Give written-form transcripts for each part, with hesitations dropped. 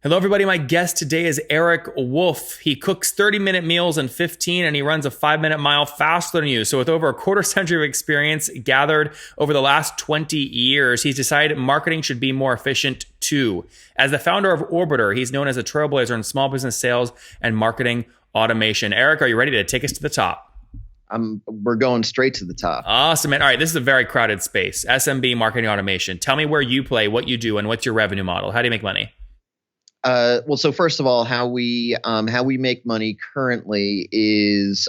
Hello, everybody. My guest today is Erik Wolf. He cooks 30-minute meals in 15, and he runs a 5-minute mile faster than you. So with over a quarter century of experience gathered over the last 20 years, he's decided marketing should be more efficient too. As the founder of ORBTR, he's known as a trailblazer in small business sales and marketing automation. Erik, are you ready to take us to the top? We're going straight to the top. Awesome, man. All right, this is a very crowded space. SMB marketing automation. Tell me where you play, what you do, and what's your revenue model. How do you make money? So first of all, how we make money currently is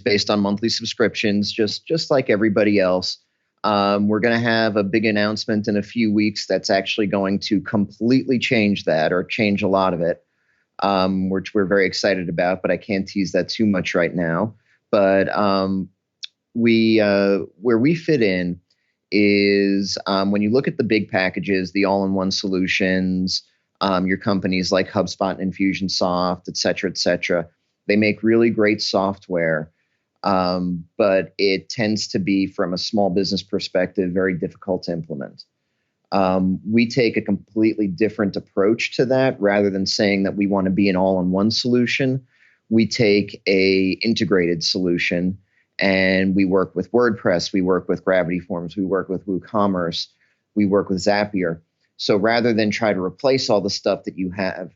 based on monthly subscriptions, just like everybody else. We're going to have a big announcement in a few weeks that's actually going to completely change that, or change a lot of it, which we're very excited about. But I can't tease that too much right now. But where we fit in is when you look at the big packages, the all-in-one solutions. Your companies like HubSpot and Infusionsoft, et cetera, they make really great software, but it tends to be, from a small business perspective, very difficult to implement. We take a completely different approach to that. Rather than saying that we want to be an all-in-one solution, we take a integrated solution, and we work with WordPress, we work with Gravity Forms, we work with WooCommerce, we work with Zapier. So rather than try to replace all the stuff that you have,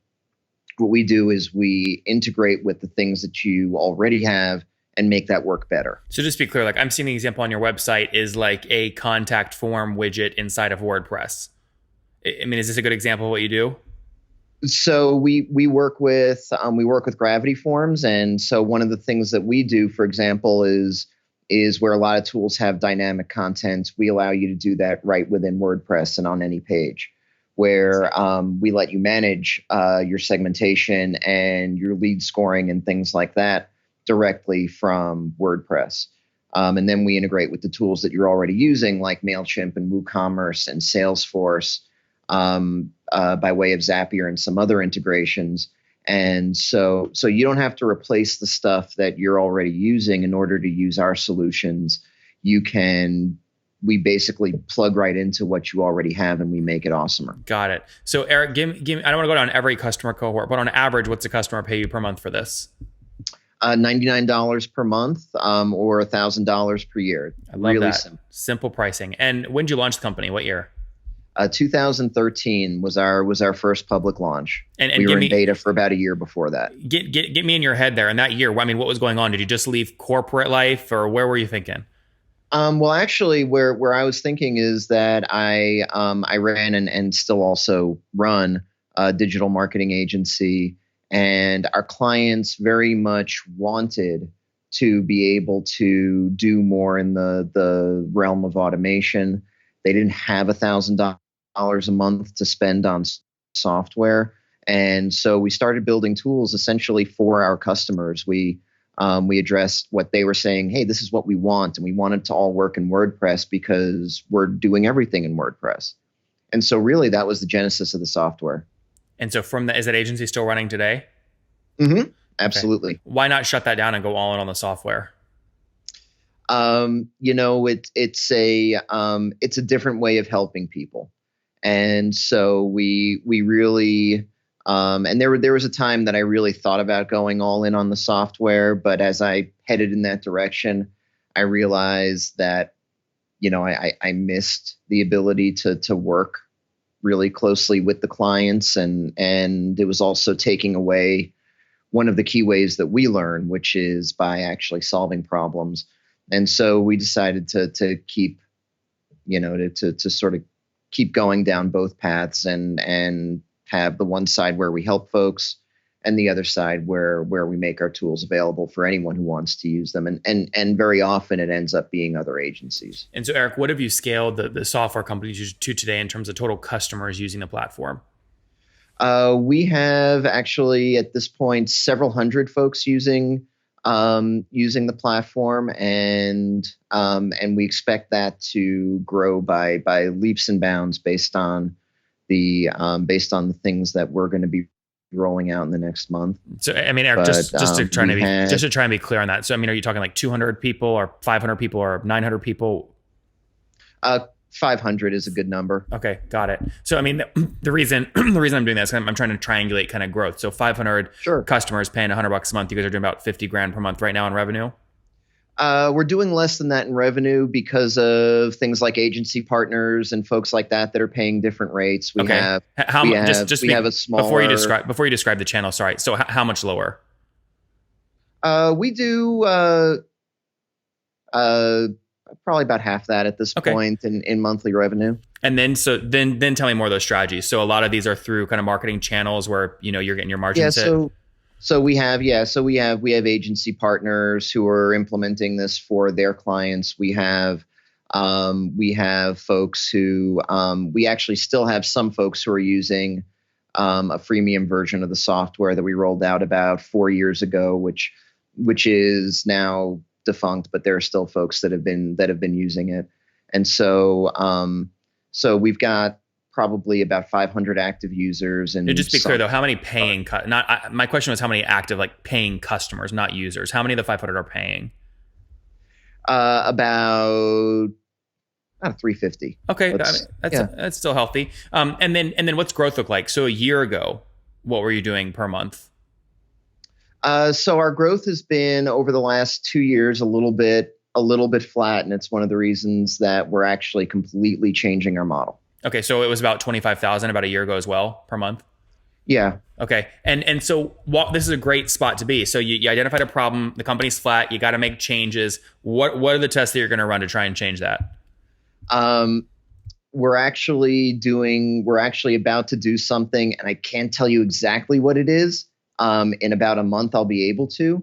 what we do is we integrate with the things that you already have and make that work better. So just to be clear, like I'm seeing the example on your website is like a contact form widget inside of WordPress. I mean, is this a good example of what you do? So we work with Gravity Forms, and so one of the things that we do, for example, is where a lot of tools have dynamic content. We allow you to do that right within WordPress and on any page, where we let you manage your segmentation and your lead scoring and things like that directly from WordPress. And then we integrate with the tools that you're already using, like MailChimp and WooCommerce and Salesforce, by way of Zapier and some other integrations. And so you don't have to replace the stuff that you're already using in order to use our solutions. We basically plug right into what you already have, and we make it awesomer. Got it. So Erik, give me, I don't want to go down every customer cohort, but on average, what's a customer pay you per month for this? $99 per month, or $1,000 per year. I love really that. Simple pricing. And when did you launch the company? What year? 2013 was our first public launch. And we were in beta for about a year before that. Get me in your head there. In that year, I mean, what was going on? Did you just leave corporate life, or where were you thinking? Well, actually, where I was thinking is that I ran and still also run a digital marketing agency, and our clients very much wanted to be able to do more in the realm of automation. They didn't have $1,000 a month to spend on software. And so we started building tools essentially for our customers. We addressed what they were saying, hey, this is what we want. And we want it to all work in WordPress because we're doing everything in WordPress. And so really that was the genesis of the software. And so is that agency still running today? Mm-hmm. Absolutely. Okay. Why not shut that down and go all in on the software? It's a different way of helping people. And so we really, and there was a time that I really thought about going all in on the software, but as I headed in that direction, I realized that, I missed the ability to work really closely with the clients, and it was also taking away one of the key ways that we learn, which is by actually solving problems. And so we decided to keep, to sort of keep going down both paths, and have the one side where we help folks, and the other side where we make our tools available for anyone who wants to use them. And very often it ends up being other agencies. And so, Erik, what have you scaled the software companies to today in terms of total customers using the platform? We have actually at this point several hundred folks using the platform, and we expect that to grow by leaps and bounds based on the things that we're going to be rolling out in the next month. So, I mean, Erik, just to try and be clear on that. So, I mean, are you talking like 200 people or 500 people or 900 people? 500 is a good number. Okay, got it. So I mean, the reason the reason I'm doing this, I'm trying to triangulate kind of growth. So 500 customers paying $100 a month. You guys are doing about 50 grand per month right now in revenue. We're doing less than that in revenue because of things like agency partners and folks like that are paying different rates. We have a smaller, before you describe the channel. Sorry. So how much lower? We do probably about half that at this point in monthly revenue. And then tell me more of those strategies. So a lot of these are through kind of marketing channels where, you're getting your margins hit. So we have agency partners who are implementing this for their clients. We have folks who we actually still have some folks who are using a freemium version of the software that we rolled out about 4 years ago, which is now defunct, but there are still folks that have been using it. And so we've got probably about 500 active users. And just be clear though, how many paying? My question was how many active paying customers, not users. How many of the 500 are paying? About 350. Okay, that's still healthy. And then what's growth look like? So a year ago, what were you doing per month? So our growth has been over the last 2 years a little bit flat, and it's one of the reasons that we're actually completely changing our model. Okay, so it was about 25,000 about a year ago as well per month. Yeah. Okay, and so this is a great spot to be. So you identified a problem, the company's flat, you got to make changes. What are the tests that you're going to run to try and change that? We're actually about to do something, and I can't tell you exactly what it is. In about a month, I'll be able to.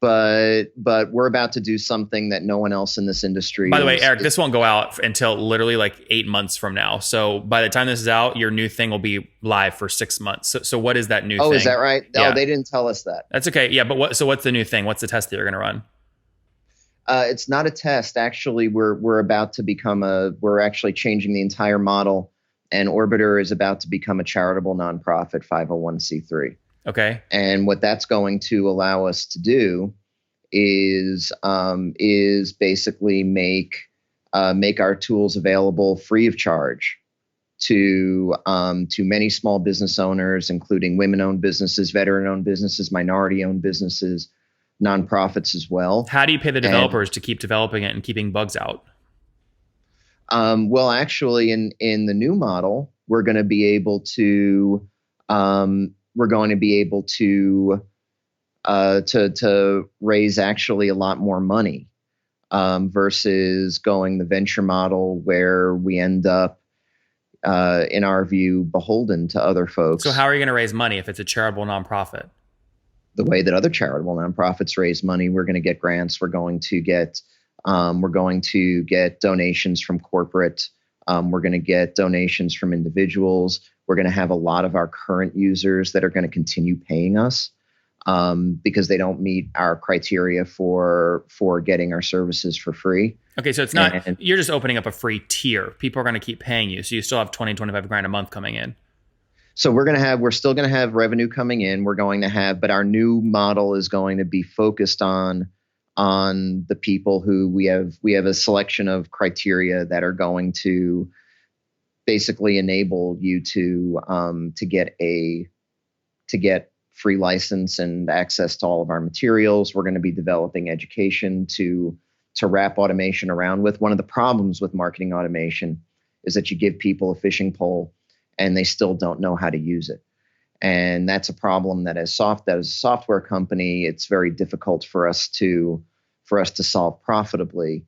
But we're about to do something that no one else in this industry. By the way, Eric, this won't go out until literally 8 months from now. So by the time this is out, your new thing will be live for 6 months. So what is that new thing? Oh, is that right? Yeah. Oh, they didn't tell us that. That's okay. Yeah, but what's the new thing? What's the test that you're going to run? It's not a test. Actually, we're actually changing the entire model, and ORBTR is about to become a charitable nonprofit 501c3. Okay. And what that's going to allow us to do is basically make our tools available free of charge to many small business owners, including women-owned businesses, veteran-owned businesses, minority-owned businesses, nonprofits as well. How do you pay the developers to keep developing it and keeping bugs out? Well, actually, in the new model, we're going to be able to raise actually a lot more money versus going the venture model where we end up, in our view, beholden to other folks. So how are you going to raise money if it's a charitable nonprofit? The way that other charitable nonprofits raise money, we're going to get grants. We're going to get donations from corporate. We're going to get donations from individuals. We're going to have a lot of our current users that are going to continue paying us because they don't meet our criteria for getting our services for free. Okay, so it's not, you're just opening up a free tier. People are going to keep paying you. So you still have 25 grand a month coming in. So we're still going to have revenue coming in. But our new model is going to be focused on the people who we have a selection of criteria that are going to basically enable you to get free license and access to all of our materials. We're going to be developing education to wrap automation around with. One of the problems with marketing automation is that you give people a fishing pole and they still don't know how to use it. And that's a problem that as a software company, it's very difficult for us to solve profitably.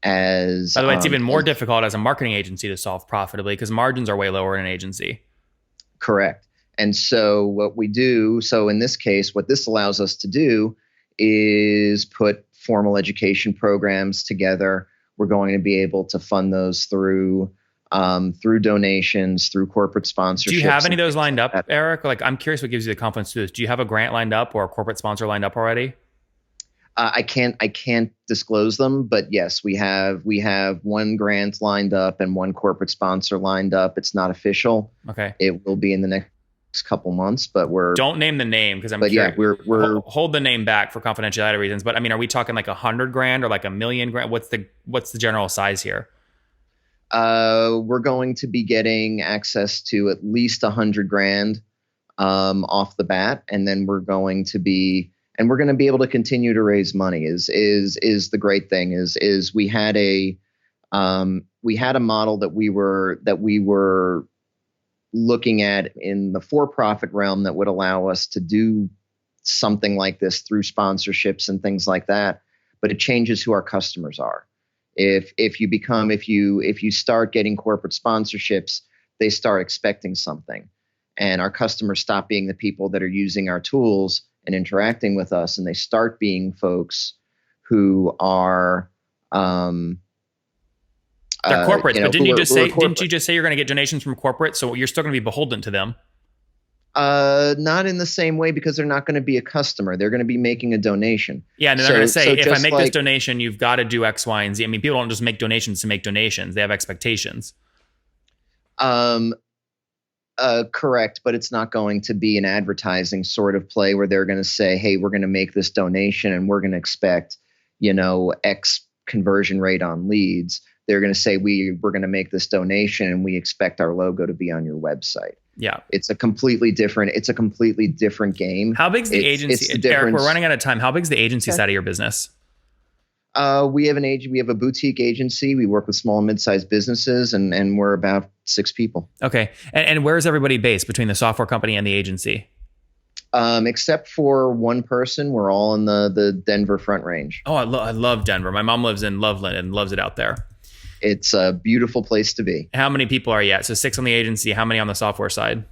By the way, it's even more difficult as a marketing agency to solve profitably because margins are way lower in an agency. Correct. And so in this case, what this allows us to do is put formal education programs together. We're going to be able to fund those through donations, through corporate sponsorships. Do you have any of those lined up, Eric? I'm curious what gives you the confidence to do this. Do you have a grant lined up or a corporate sponsor lined up already? I can't disclose them, but yes, we have one grant lined up and one corporate sponsor lined up. It's not official. Okay. It will be in the next couple months, but don't name the name because I'm. But curious. Yeah, we're hold the name back for confidentiality reasons. But I mean, are we talking $100 grand or $1 million grand? What's the general size here? We're going to be getting access to at least 100 grand off the bat, and then we're going to be able to continue to raise money. Is the great thing is we had a model that we were looking at in the for-profit realm that would allow us to do something like this through sponsorships and things like that, but it changes who our customers are. If you start getting corporate sponsorships, they start expecting something, and our customers stop being the people that are using our tools and interacting with us, and they start being folks who are they're corporates. But didn't you just say you're going to get donations from corporate? So you're still going to be beholden to them. Not in the same way, because they're not going to be a customer. They're going to be making a donation. Yeah, and they're going to say, if I make this donation, you've got to do X, Y, and Z. I mean, people don't just make donations to make donations. They have expectations. Correct, but it's not going to be an advertising sort of play where they're going to say, hey, we're going to make this donation and we're going to expect, X conversion rate on leads. They're going to say, we're going to make this donation and we expect our logo to be on your website. Yeah. It's a completely different game. How big's the agency? Eric, we're running out of time. How big's the agency side of your business? We have a boutique agency. We work with small and mid-sized businesses, and we're about 6 people. Okay. And where is everybody based between the software company and the agency? Except for one person, we're all in the Denver Front Range. Oh, I love Denver. My mom lives in Loveland and loves it out there. It's a beautiful place to be. How many people are you at? So 6 on the agency. How many on the software side?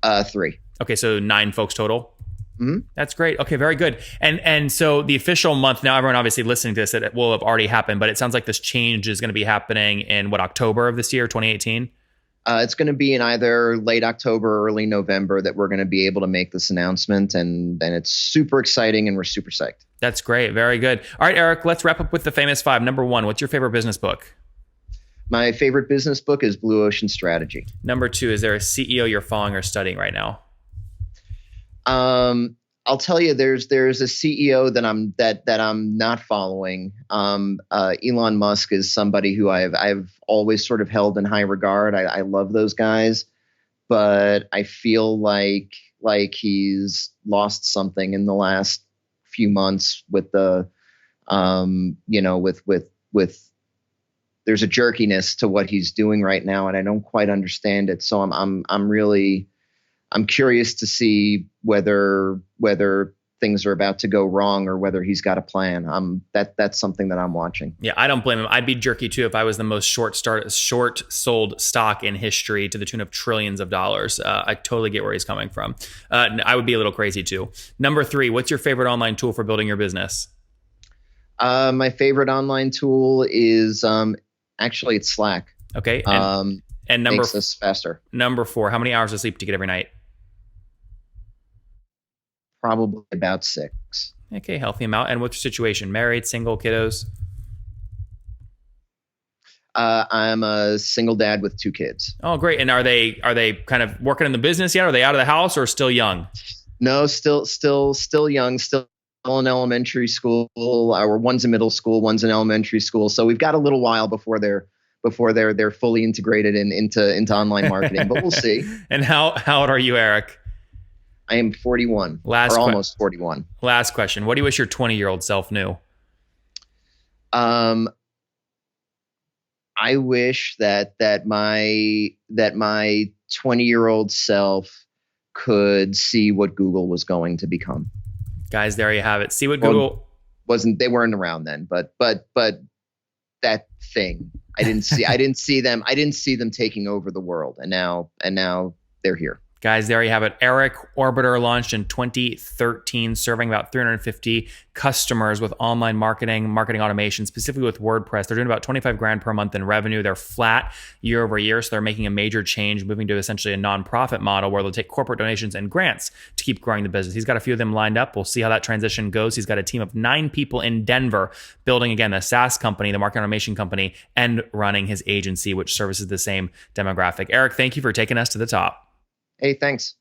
3. Okay, so 9 folks total. Mm-hmm. That's great. Okay, very good. And so the official month, now everyone obviously listening to this, it will have already happened, but it sounds like this change is going to be happening in October of this year, 2018? It's going to be in either late October or early November that we're going to be able to make this announcement, and it's super exciting, and we're super psyched. That's great. Very good. All right, Eric, let's wrap up with the famous 5. Number 1, what's your favorite business book? My favorite business book is Blue Ocean Strategy. Number 2, is there a CEO you're following or studying right now? I'll tell you, there's a CEO that I'm not following. Elon Musk is somebody who I've always sort of held in high regard. I love those guys, but I feel like he's lost something in the last few months with the, with there's a jerkiness to what he's doing right now, and I don't quite understand it. So I'm curious to see whether things are about to go wrong or whether he's got a plan. That's something that I'm watching. Yeah, I don't blame him. I'd be jerky too if I was the most short sold stock in history to the tune of trillions of dollars. I totally get where he's coming from. I would be a little crazy too. Number 3, what's your favorite online tool for building your business? My favorite online tool is actually it's Slack. Okay. And makes us faster. Number 4, how many hours of sleep do you get every night? Probably about 6. Okay, healthy amount. And what's your situation? Married, single, kiddos? I'm a single dad with 2 kids. Oh, great. And are they kind of working in the business yet? Are they out of the house or still young? No, still young, still in elementary school. Or one's in middle school, one's in elementary school. So we've got a little while before they're fully integrated into online marketing, but we'll see. And how old are you, Eric? I am 41, almost 41. Last question. What do you wish your 20-year-old self knew? I wish that my 20-year-old self could see what Google was going to become. Guys, there you have it. See what Google they weren't around then, but that thing, I didn't see them taking over the world, and now they're here. Guys, there you have it. Erik ORBTR launched in 2013, serving about 350 customers with online marketing automation, specifically with WordPress. They're doing about 25 grand per month in revenue. They're flat year over year, so they're making a major change, moving to essentially a nonprofit model where they'll take corporate donations and grants to keep growing the business. He's got a few of them lined up. We'll see how that transition goes. He's got a team of 9 people in Denver building, again, the SaaS company, the marketing automation company, and running his agency, which services the same demographic. Erik, thank you for taking us to the top. Hey, thanks.